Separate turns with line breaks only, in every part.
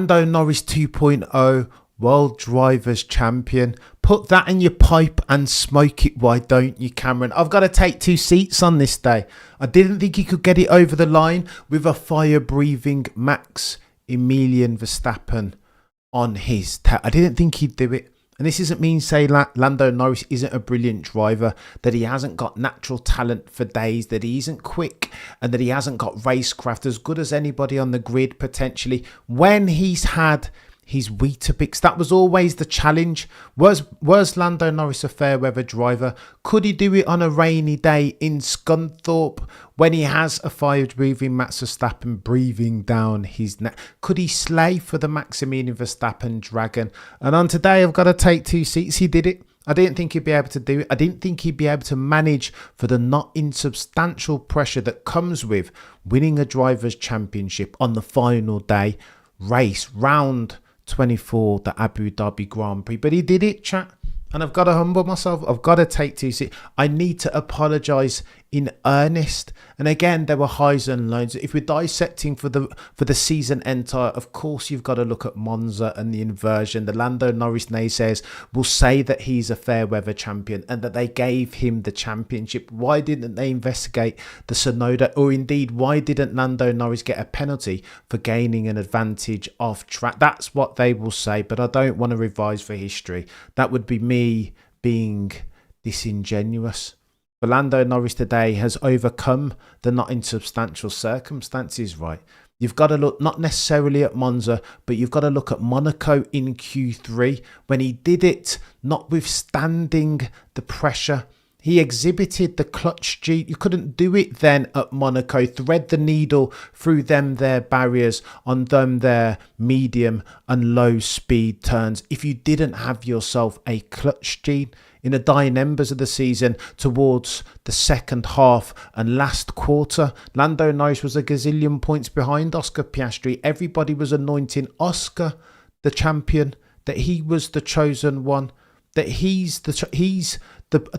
Lando Norris 2.0 World Drivers Champion. Put that in your pipe and smoke it, why don't you, Cameron? I've got to take 2 seats on this day. I didn't think he could get it over the line with a fire-breathing Max Emilian Verstappen on his tail. I didn't think he'd do it. And this isn't mean saying Lando Norris isn't a brilliant driver, that he hasn't got natural talent for days, that he isn't quick, and that he hasn't got racecraft as good as anybody on the grid potentially. When he's had his Weetabix, that was always the challenge. Was Lando Norris a fair weather driver? Could he do it on a rainy day in Scunthorpe when he has a fire-breathing Max Verstappen breathing down his neck? Could he slay for the Maximilian Verstappen dragon? And on today, I've got to take 2 seats. He did it. I didn't think he'd be able to do it. I didn't think he'd be able to manage for the not insubstantial pressure that comes with winning a driver's championship on the final day race, round 24, the Abu Dhabi Grand Prix. But he did it, chat. And I've got to humble myself. I've got to take 2 seats. I need to apologise in earnest. And again, there were highs and lows. If we're dissecting for the season entire, of course you've got to look at Monza and the inversion. The Lando Norris naysayers will say that he's a fair weather champion and that they gave him the championship. Why didn't they investigate the Sonoda? Or indeed, why didn't Lando Norris get a penalty for gaining an advantage off track? That's what they will say, but I don't want to revise for history. That would be me being disingenuous. But Lando Norris today has overcome the not insubstantial circumstances, right? You've got to look not necessarily at Monza, but you've got to look at Monaco in Q3 when he did it, notwithstanding the pressure. He exhibited the clutch G. You couldn't do it then at Monaco. Thread the needle through their barriers on their medium and low speed turns if you didn't have yourself a clutch gene. In the dying embers of the season towards the second half and last quarter, Lando Norris was a gazillion points behind Oscar Piastri. Everybody was anointing Oscar the champion, that he was the chosen one, that he's the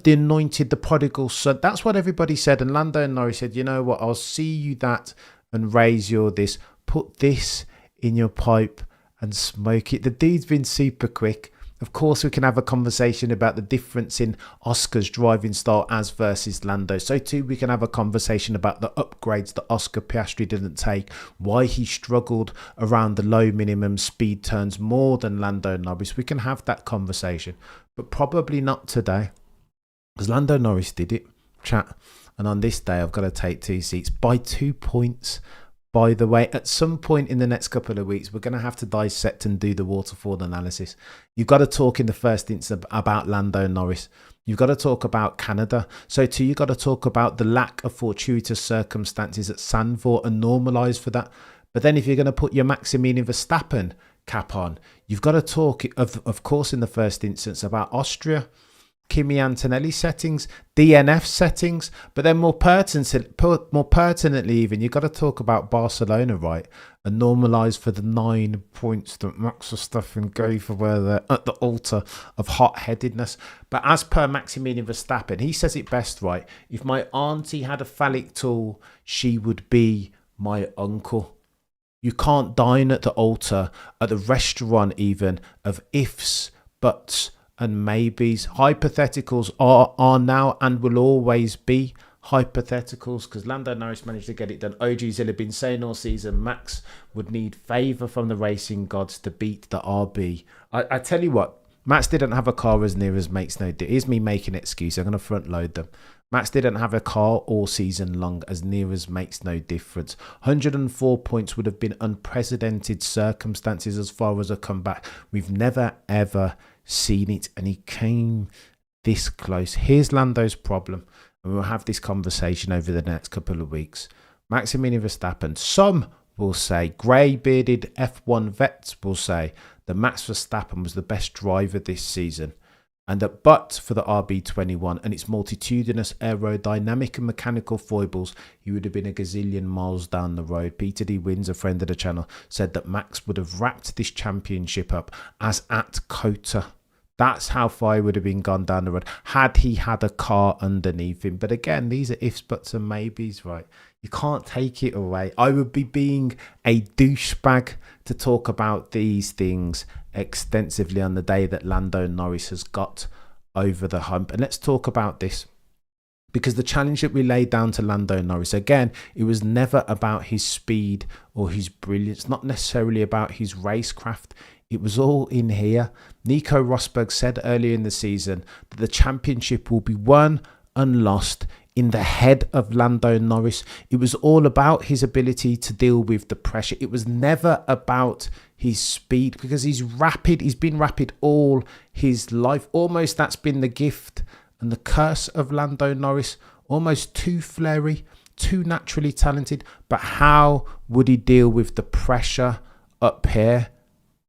anointed, the prodigal son. That's what everybody said. And Lando Norris said, you know what, I'll see you that and raise your this. Put this in your pipe and smoke it. The dude's been super quick. Of course, we can have a conversation about the difference in Oscar's driving style as versus Lando. So too, we can have a conversation about the upgrades that Oscar Piastri didn't take, why he struggled around the low minimum speed turns more than Lando Norris. We can have that conversation, but probably not today, because Lando Norris did it, chat. And on this day, I've got to take 2 seats by 2 points. By the way, at some point in the next couple of weeks, we're going to have to dissect and do the waterfall analysis. You've got to talk in the first instance about Lando Norris. You've got to talk about Canada. So too, you've got to talk about the lack of fortuitous circumstances at Zandvoort and normalise for that. But then if you're going to put your Maximilian Verstappen cap on, you've got to talk, of course, in the first instance about Austria, Kimi Antonelli settings, DNF settings, but then more pertinently even, you've got to talk about Barcelona, right? And normalise for the 9 points that Max Verstappen gave away there at the altar of hot-headedness. But as per Maximilian Verstappen, he says it best, right? If my auntie had a phallic tool, she would be my uncle. You can't dine at the altar, at the restaurant even, of ifs, buts, and maybes. Hypotheticals are now and will always be hypotheticals, because Lando Norris managed to get it done. OG Zilla been saying all season Max would need favour from the racing gods to beat the RB. I tell you what, Max didn't have a car as near as makes no difference. Here's me making an excuse. I'm going to front load them. Max didn't have a car all season long as near as makes no difference. 104 points would have been unprecedented circumstances as far as a comeback. We've never ever seen it, and he came this close. Here's Lando's problem, and we'll have this conversation over the next couple of weeks. Maximilian Verstappen, some will say, grey-bearded F1 vets will say that Max Verstappen was the best driver this season, and that but for the RB21 and its multitudinous aerodynamic and mechanical foibles, he would have been a gazillion miles down the road. Peter D. Wins, a friend of the channel, said that Max would have wrapped this championship up as at Kota. That's how far he would have been gone down the road had he had a car underneath him. But again, these are ifs, buts and maybes, right? You can't take it away. I would be being a douchebag to talk about these things extensively on the day that Lando Norris has got over the hump. And let's talk about this. Because the challenge that we laid down to Lando Norris, again, it was never about his speed or his brilliance, not necessarily about his racecraft. It was all in here. Nico Rosberg said earlier in the season that the championship will be won and lost in the head of Lando Norris. It was all about his ability to deal with the pressure. It was never about his speed, because he's rapid. He's been rapid all his life. Almost that's been the gift and the curse of Lando Norris. Almost too flary, too naturally talented. But how would he deal with the pressure up here?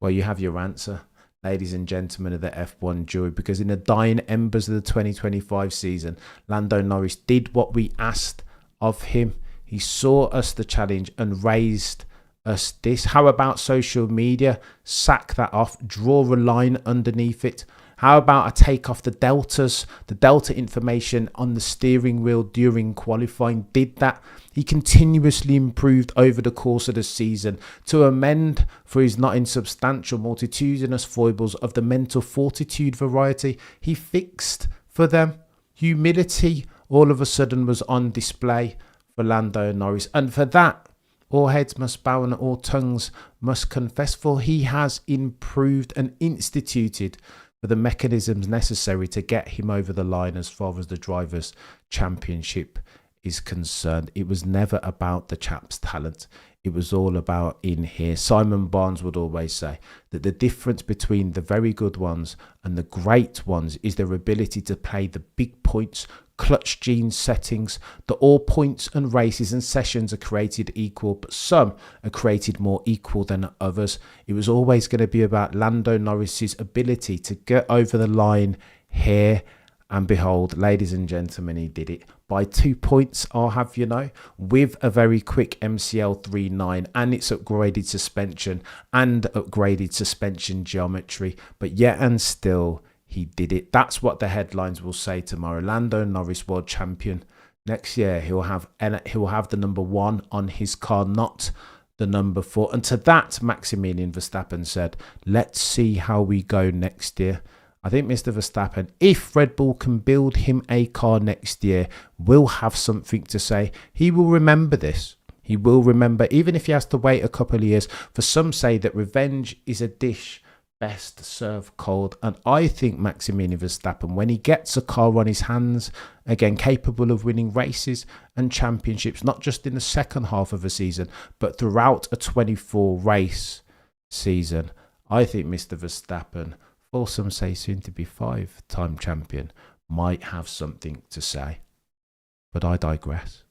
Well, you have your answer, ladies and gentlemen of the F1 jury, because in the dying embers of the 2025 season, Lando Norris did what we asked of him. He saw us the challenge and raised us this. How about social media? Sack that off, draw a line underneath it. How about I take off the deltas, the delta information on the steering wheel during qualifying? Did that. He continuously improved over the course of the season to amend for his not insubstantial multitudinous foibles of the mental fortitude variety. He fixed for them. Humility all of a sudden was on display for Lando Norris. And for that, all heads must bow and all tongues must confess, for he has improved and instituted for the mechanisms necessary to get him over the line as far as the Drivers' Championship is concerned. It was never about the chap's talent. It was all about in here. Simon Barnes would always say that the difference between the very good ones and the great ones is their ability to play the big points, clutch gene settings, that all points and races and sessions are created equal, but some are created more equal than others. It was always going to be about Lando Norris's ability to get over the line here. And behold, ladies and gentlemen, he did it by 2 points, I'll have you know, with a very quick MCL 3.9 and its upgraded suspension and upgraded suspension geometry. But yet and still, he did it. That's what the headlines will say tomorrow. Lando Norris, world champion. Next year, he'll have the number 1 on his car, not the number 4. And to that, Maximilian Verstappen said, let's see how we go next year. I think Mr. Verstappen, if Red Bull can build him a car next year, will have something to say. He will remember this. He will remember, even if he has to wait a couple of years. For some say that revenge is a dish best served cold. And I think Maximilian Verstappen, when he gets a car on his hands, again, capable of winning races and championships, not just in the second half of a season, but throughout a 24 race season, I think Mr. Verstappen, or some say soon to be 5-time champion, might have something to say. But I digress.